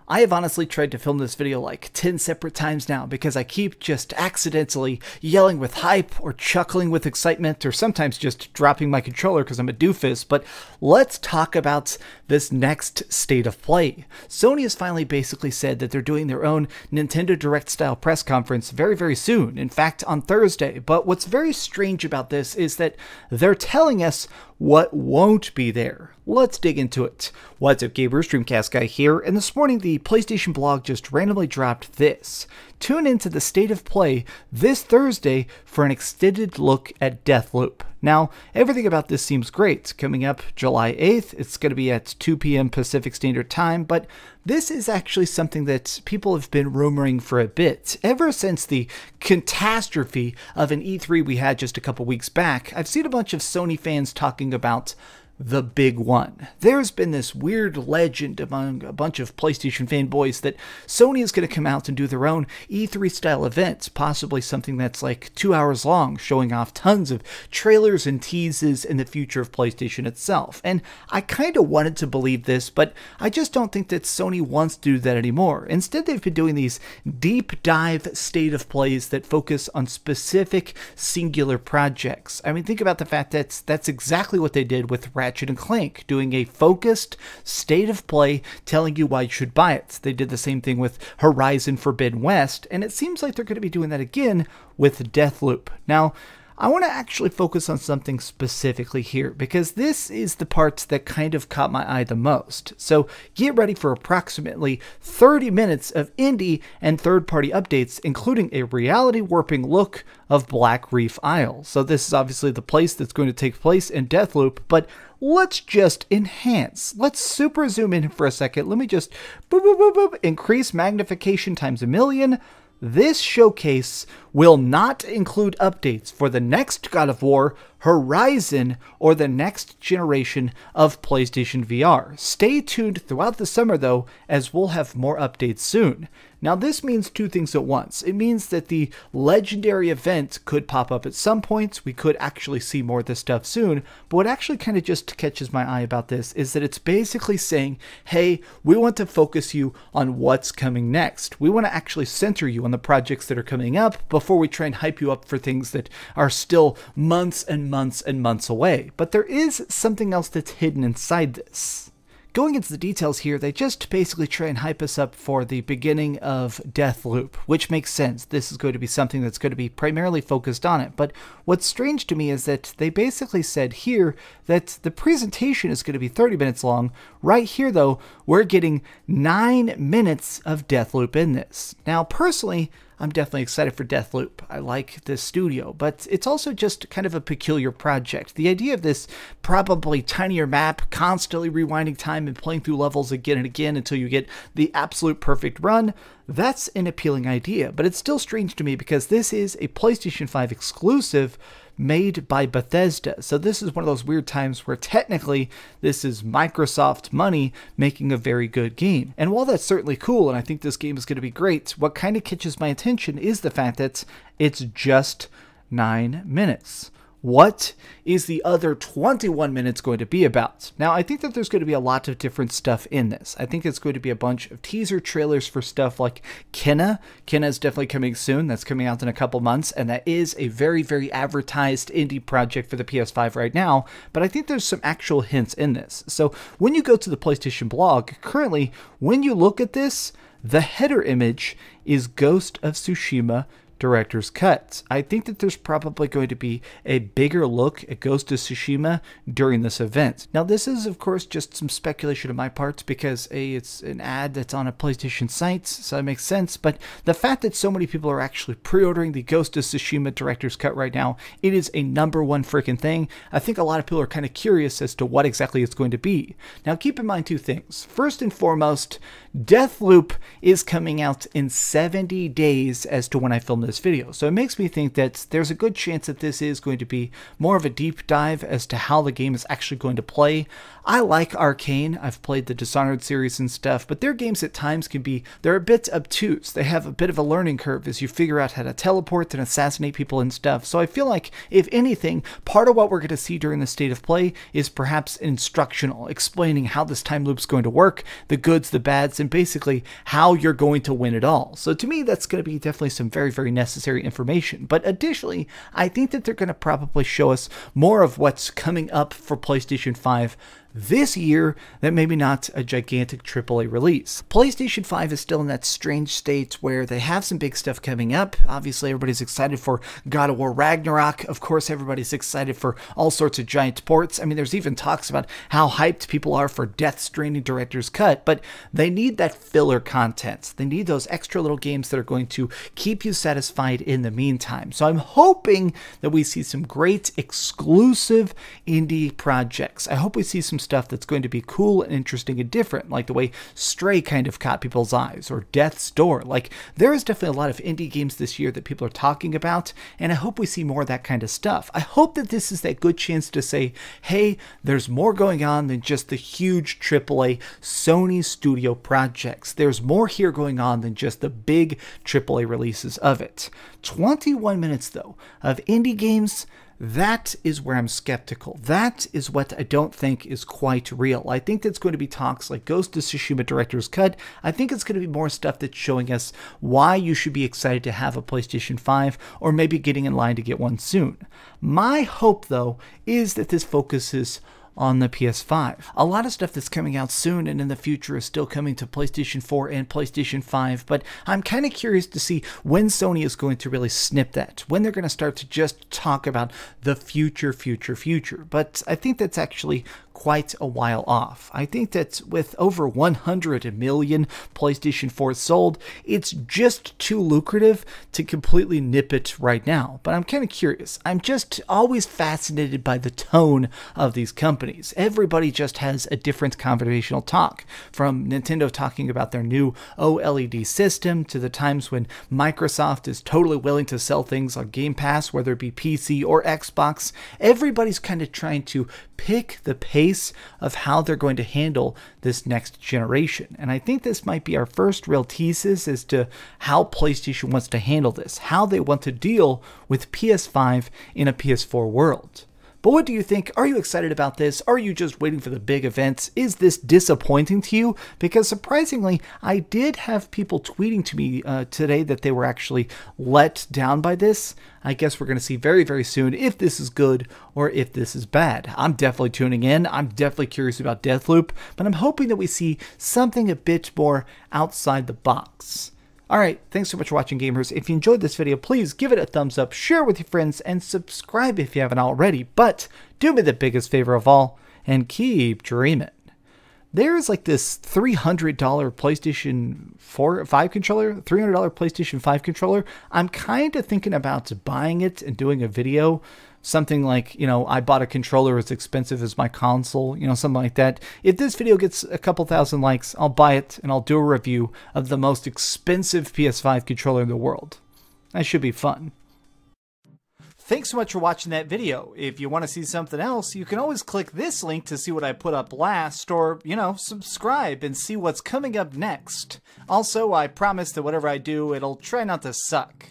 I have honestly tried to film this video like 10 separate times now because I keep just accidentally yelling with hype or chuckling with excitement or sometimes just dropping my controller because I'm a doofus, but let's talk about this next state of play. Sony has finally basically said that they're doing their own Nintendo Direct style press conference very, very soon. In fact, on Thursday. But what's very strange about this is that they're telling us what won't be there. Let's dig into it. What's up, gamers? DreamcastGuy here, and this morning the PlayStation blog just randomly dropped this. Tune into the state of play this Thursday for an extended look at Deathloop. Now, everything about this seems great. Coming up July 8th, it's going to be at 2 p.m. Pacific Standard Time, but this is actually something that people have been rumoring for a bit. Ever since the catastrophe of an E3 we had just a couple weeks back, I've seen a bunch of Sony fans talking about the big one. There's been this weird legend among a bunch of PlayStation fanboys that Sony is going to come out and do their own E3 style event, possibly something that's like 2 hours long, showing off tons of trailers and teases in the future of PlayStation itself. And I kind of wanted to believe this, but I just don't think that Sony wants to do that anymore. Instead, they've been doing these deep dive state of plays that focus on specific singular projects. I mean, think about the fact that that's exactly what they did with Ratchet and Clank, doing a focused state of play telling you why you should buy it. They did the same thing with Horizon Forbidden West, and it seems like they're going to be doing that again with Deathloop. Now, I want to actually focus on something specifically here because this is the part that kind of caught my eye the most. So get ready for approximately 30 minutes of indie and third-party updates, including a reality-warping look of Blackreef Island. So this is obviously the place that's going to take place in Deathloop, but let's just enhance. Let's super zoom in for a second. Let me just boop, boop, boop, boop, increase magnification times a million. This showcase will not include updates for the next God of War, Horizon, or the next generation of PlayStation VR. Stay tuned throughout the summer though, as we'll have more updates soon. Now this means two things at once. It means that the legendary event could pop up at some points. We could actually see more of this stuff soon. But what actually kind of just catches my eye about this is that it's basically saying, hey, we want to focus you on what's coming next. We want to actually center you on the projects that are coming up before we try and hype you up for things that are still months and months and months away. But there is something else that's hidden inside this. Going into the details here, they just basically try and hype us up for the beginning of Deathloop, which makes sense. This is going to be something that's going to be primarily focused on it. But what's strange to me is that they basically said here that the presentation is going to be 30 minutes long. Right here, though, we're getting 9 minutes of Deathloop in this. Now, personally, I'm definitely excited for Deathloop. I like this studio, but it's also just kind of a peculiar project. The idea of this probably tinier map, constantly rewinding time and playing through levels again and again until you get the absolute perfect run, that's an appealing idea, but it's still strange to me because this is a PlayStation 5 exclusive made by Bethesda. So this is one of those weird times where technically this is Microsoft money making a very good game. And while that's certainly cool and I think this game is going to be great, what kind of catches my attention is the fact that it's just 9 minutes. What is the other 21 minutes going to be about? Now, I think that there's going to be a lot of different stuff in this. I think it's going to be a bunch of teaser trailers for stuff like Kena. Kena is definitely coming soon. That's coming out in a couple months, and that is a very, very advertised indie project for the PS5 right now, but I think there's some actual hints in this. So when you go to the PlayStation blog, currently, when you look at this, the header image is Ghost of Tsushima Director's Cut. I think that there's probably going to be a bigger look at Ghost of Tsushima during this event. Now this is of course just some speculation on my part because it's an ad that's on a PlayStation site, so that makes sense, but the fact that so many people are actually pre-ordering the Ghost of Tsushima Director's Cut right now, it is a #1 freaking thing. I think a lot of people are kind of curious as to what exactly it's going to be. Now keep in mind two things. First and foremost, Deathloop is coming out in 70 days as to when I film this this video. So it makes me think that there's a good chance that this is going to be more of a deep dive as to how the game is actually going to play. I like Arcane. I've played the Dishonored series and stuff, but their games at times they're a bit obtuse. They have a bit of a learning curve as you figure out how to teleport and assassinate people and stuff. So I feel like, if anything, part of what we're going to see during the state of play is perhaps instructional, explaining how this time loop's going to work, the goods, the bads, and basically how you're going to win it all. So to me, that's going to be definitely some very, very necessary information. But additionally, I think that they're going to probably show us more of what's coming up for PlayStation 5 this year, that maybe not a gigantic AAA release. PlayStation 5 is still in that strange state where they have some big stuff coming up. Obviously, everybody's excited for God of War Ragnarok. Of course, everybody's excited for all sorts of giant ports. I mean, there's even talks about how hyped people are for Stranding Director's Cut, but they need that filler content. They need those extra little games that are going to keep you satisfied in the meantime. So I'm hoping that we see some great exclusive indie projects. I hope we see some stuff that's going to be cool and interesting and different, like the way Stray kind of caught people's eyes, or Death's Door. Like, there is definitely a lot of indie games this year that people are talking about, and I hope we see more of that kind of stuff. I hope that this is that good chance to say, hey, there's more going on than just the huge AAA Sony studio projects. There's more here going on than just the big AAA releases of it. 21 minutes, though, of indie games. That is where I'm skeptical. That is what I don't think is quite real. I think that's going to be talks like Ghost of Tsushima Director's Cut. I think it's going to be more stuff that's showing us why you should be excited to have a PlayStation 5, or maybe getting in line to get one soon. My hope, though, is that this focuses on the PS5. A lot of stuff that's coming out soon and in the future is still coming to PlayStation 4 and PlayStation 5, but I'm kind of curious to see when Sony is going to really snip that, when they're going to start to just talk about the future. But I think that's actually quite a while off. I think that with over 100 million PlayStation 4s sold, it's just too lucrative to completely nip it right now. But I'm kind of curious. I'm just always fascinated by the tone of these companies. Everybody just has a different conversational talk, from Nintendo talking about their new OLED system to the times when Microsoft is totally willing to sell things on Game Pass, whether it be PC or Xbox. Everybody's kind of trying to pick the pace of how they're going to handle this next generation. And I think this might be our first real thesis as to how PlayStation wants to handle this, how they want to deal with PS5 in a PS4 world. But what do you think? Are you excited about this? Are you just waiting for the big events? Is this disappointing to you? Because surprisingly, I did have people tweeting to me today that they were actually let down by this. I guess we're going to see very, very soon if this is good or if this is bad. I'm definitely tuning in. I'm definitely curious about Deathloop, but I'm hoping that we see something a bit more outside the box. Alright, thanks so much for watching, gamers. If you enjoyed this video, please give it a thumbs up, share it with your friends, and subscribe if you haven't already. But do me the biggest favor of all, and keep dreaming. There's like this $300 PlayStation 5 controller, $300 PlayStation 5 controller. I'm kind of thinking about buying it and doing a video. Something like, you know, I bought a controller as expensive as my console, you know, something like that. If this video gets a couple thousand likes, I'll buy it and I'll do a review of the most expensive PS5 controller in the world. That should be fun. Thanks so much for watching that video. If you want to see something else, you can always click this link to see what I put up last, or, you know, subscribe and see what's coming up next. Also, I promise that whatever I do, it'll try not to suck.